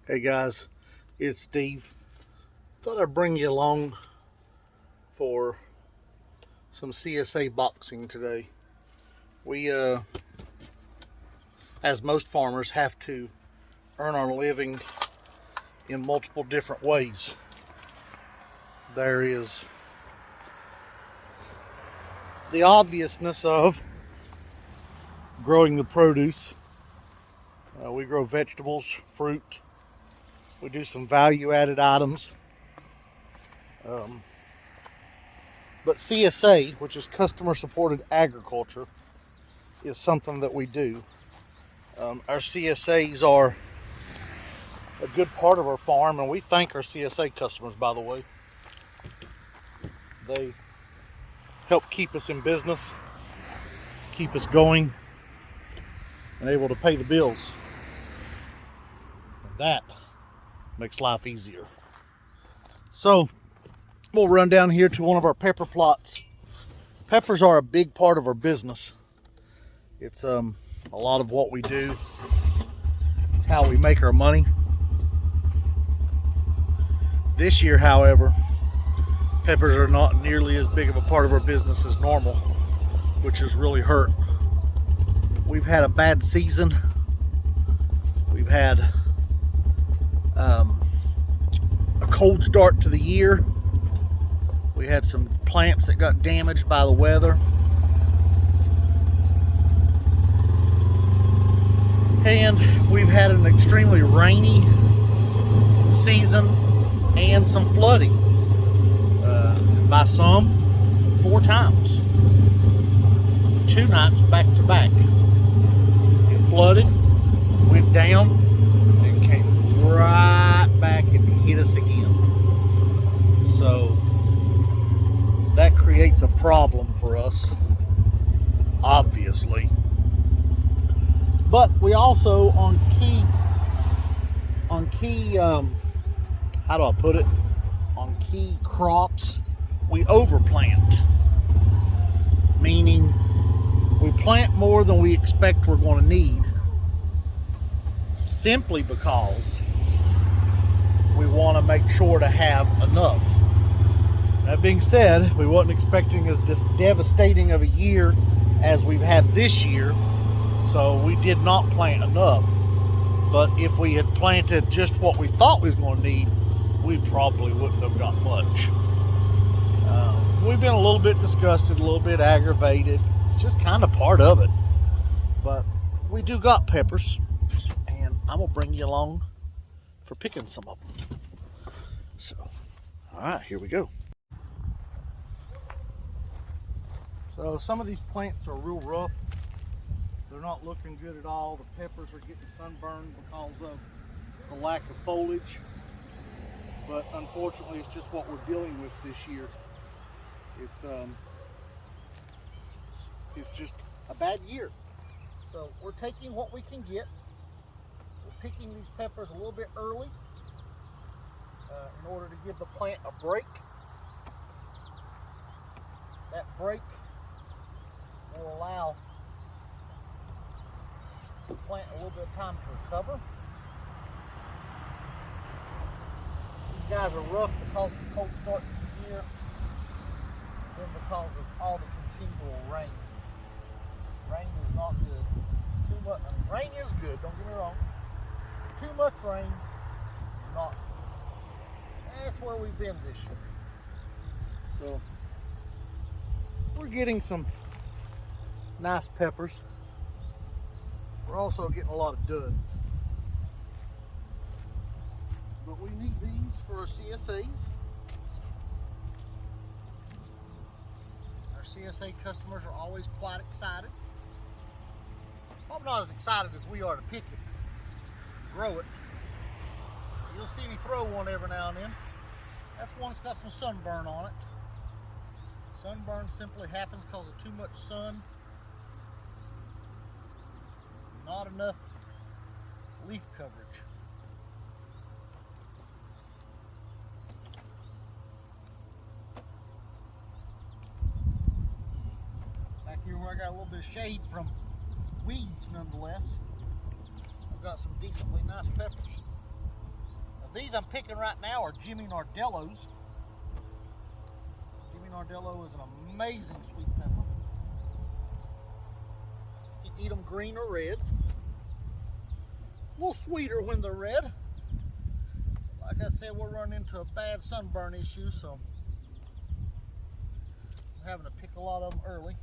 Hey guys, it's Steve. Thought I'd bring you along for some CSA boxing today. We, as most farmers, have to earn our living in multiple different ways. There is the obviousness of growing the produce. We grow vegetables, fruit. We do some value-added items. But CSA, which is customer-supported agriculture, is something that we do. Our CSAs are a good part of our farm, and we thank our CSA customers, by the way. They help keep us in business, keep us going, and able to pay the bills. And that makes life easier. So we'll run down here to one of our pepper plots. Peppers are a big part of our business. It's a lot of what we do. It's how we make our money. This year, however, peppers are not nearly as big of a part of our business as normal, which has really hurt. We've had a bad season. We've had a cold start to the year. We had some plants that got damaged by the weather. And we've had an extremely rainy season and some flooding. By some, 4 times. 2 nights back to back. It flooded, went down, and came right back and hit us again. So that creates a problem for us, obviously. But we also on key how do I put it? On key crops, we overplant. Meaning we plant more than we expect we're going to need, simply because we want to make sure to have enough. That being said, we wasn't expecting as devastating of a year as we've had this year, so we did not plant enough. But if we had planted just what we thought we was going to need, we probably wouldn't have got much. We've been a little bit disgusted, a little bit aggravated. It's just kind of part of it. But we do got peppers, and I'm going to bring you along for picking some of them. So, all right, here we go. So some of these plants are real rough. They're not looking good at all. The peppers are getting sunburned because of the lack of foliage. But unfortunately, it's just what we're dealing with this year. It's just a bad year. So we're taking what we can get. We're picking these peppers a little bit early in order to give the plant a break. That break will allow the plant a little bit of time to recover. These guys are rough because of the cold start to the year, and because of all the continual rain. Rain is not good. Too much. I mean, rain is good, don't get me wrong. Too much rain is not good. That's where we've been this year. So we're getting some nice peppers. We're also getting a lot of duds. But we need these for our CSAs. Our CSA customers are always quite excited. Probably not as excited as we are to pick it, grow it. You'll see me throw one every now and then. That's one that's got some sunburn on it. Sunburn simply happens because of too much sun. Not enough leaf coverage. Back here where I got a little bit of shade from weeds nonetheless, I've got some decently nice peppers. These I'm picking right now are Jimmy Nardellos. Jimmy Nardello is an amazing sweet pepper. You can eat them green or red. A little sweeter when they're red. Like I said, we're running into a bad sunburn issue, so we're having to pick a lot of them early.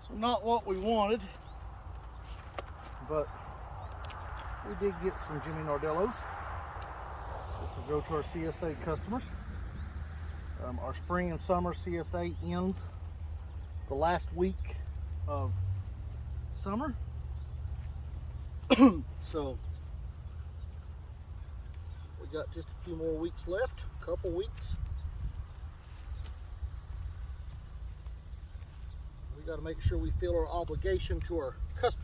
So not what we wanted, but we did get some Jimmy Nardellos. This will go to our CSA customers. Our spring and summer CSA ends the last week of summer. So we got just a few more weeks left, a couple weeks. We got to make sure we feel our obligation to our customers.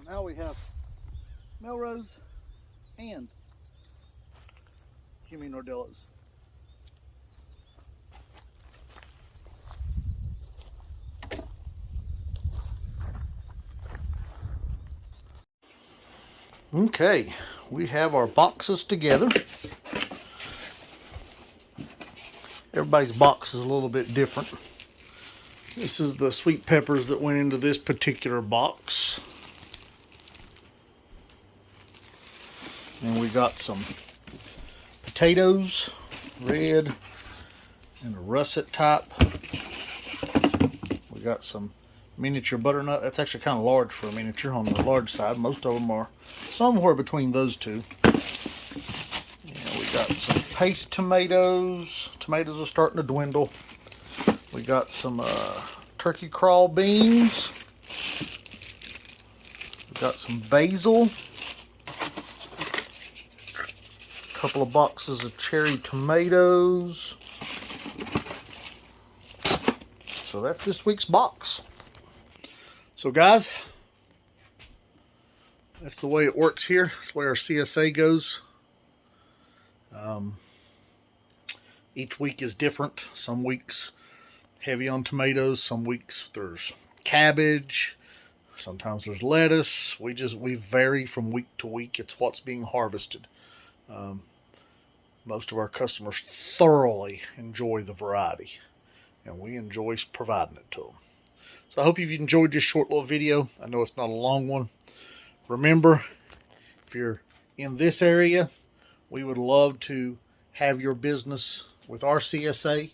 now we have Melrose and Jimmy Nordello's. Okay, we have our boxes together. Everybody's box is a little bit different. This is the sweet peppers that went into this particular box. And we got some potatoes, red, and a russet type. We got some miniature butternut. That's actually kind of large for a miniature, on the large side. Most of them are somewhere between those two. And we got some paste tomatoes. Tomatoes are starting to dwindle. We got some turkey crawl beans. We got some basil. A couple of boxes of cherry tomatoes. So that's this week's box. So guys, that's the way it works here. That's the way our CSA goes. Each week is different. Some weeks heavy on tomatoes. Some weeks there's cabbage. Sometimes there's lettuce. We vary from week to week. It's what's being harvested. Most of our customers thoroughly enjoy the variety, and we enjoy providing it to them. So I hope you've enjoyed this short little video. I know it's not a long one. Remember, if you're in this area, we would love to have your business with our CSA.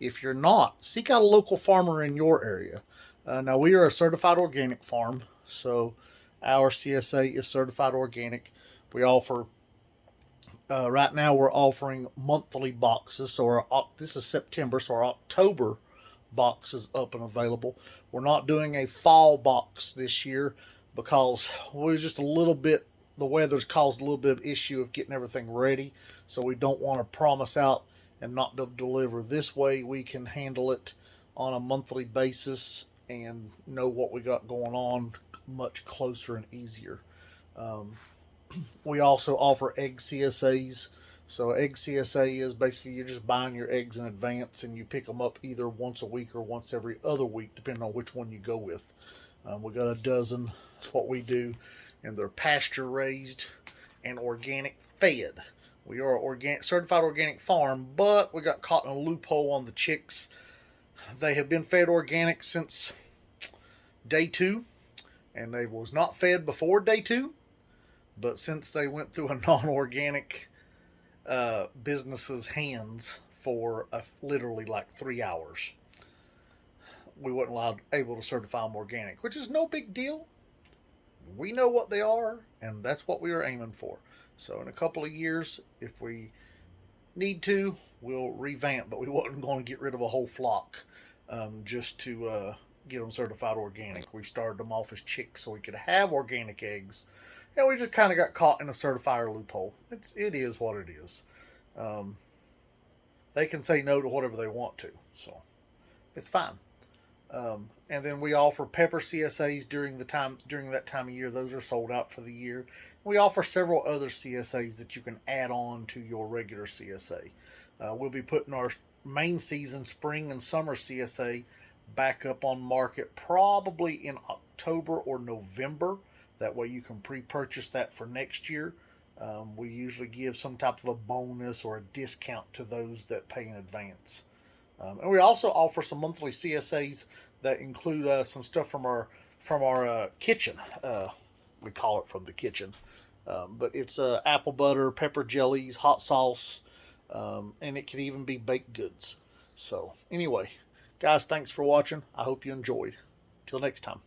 If you're not, seek out a local farmer in your area. Now, we are a certified organic farm, so our CSA is certified organic. We offer, right now we're offering monthly boxes. So this is September, so our October box is up and available. We're not doing a fall box this year because we're just a little bit, the weather's caused a little bit of issue of getting everything ready. So we don't want to promise out and not be able to deliver. This way we can handle it on a monthly basis and know what we got going on much closer and easier. We also offer egg CSAs. So egg CSA is basically you're just buying your eggs in advance and you pick them up either once a week or once every other week, depending on which one you go with. We got a dozen. That's what we do. And they're pasture raised and organic fed. We are an certified organic farm, but we got caught in a loophole on the chicks. They have been fed organic since day 2, and they was not fed before day 2. But since they went through a non-organic business's hands for literally like 3 hours, we weren't able to certify them organic, which is no big deal. We know what they are, and that's what we were aiming for. So in a couple of years, if we need to, we'll revamp, but we wasn't going to get rid of a whole flock just to get them certified organic. We started them off as chicks so we could have organic eggs, and we just kind of got caught in a certifier loophole. It is what it is. They can say no to whatever they want to, so it's fine. And then we offer pepper CSAs during that time of year. Those are sold out for the year. We offer several other CSAs that you can add on to your regular CSA. We'll be putting our main season spring and summer CSA back up on market probably in October or November. That way you can pre-purchase that for next year. We usually give some type of a bonus or a discount to those that pay in advance. And we also offer some monthly CSAs that include some stuff from our kitchen. We call it from the kitchen, but it's apple butter, pepper jellies, hot sauce, and it could even be baked goods. So anyway, guys, thanks for watching. I hope you enjoyed. Till next time.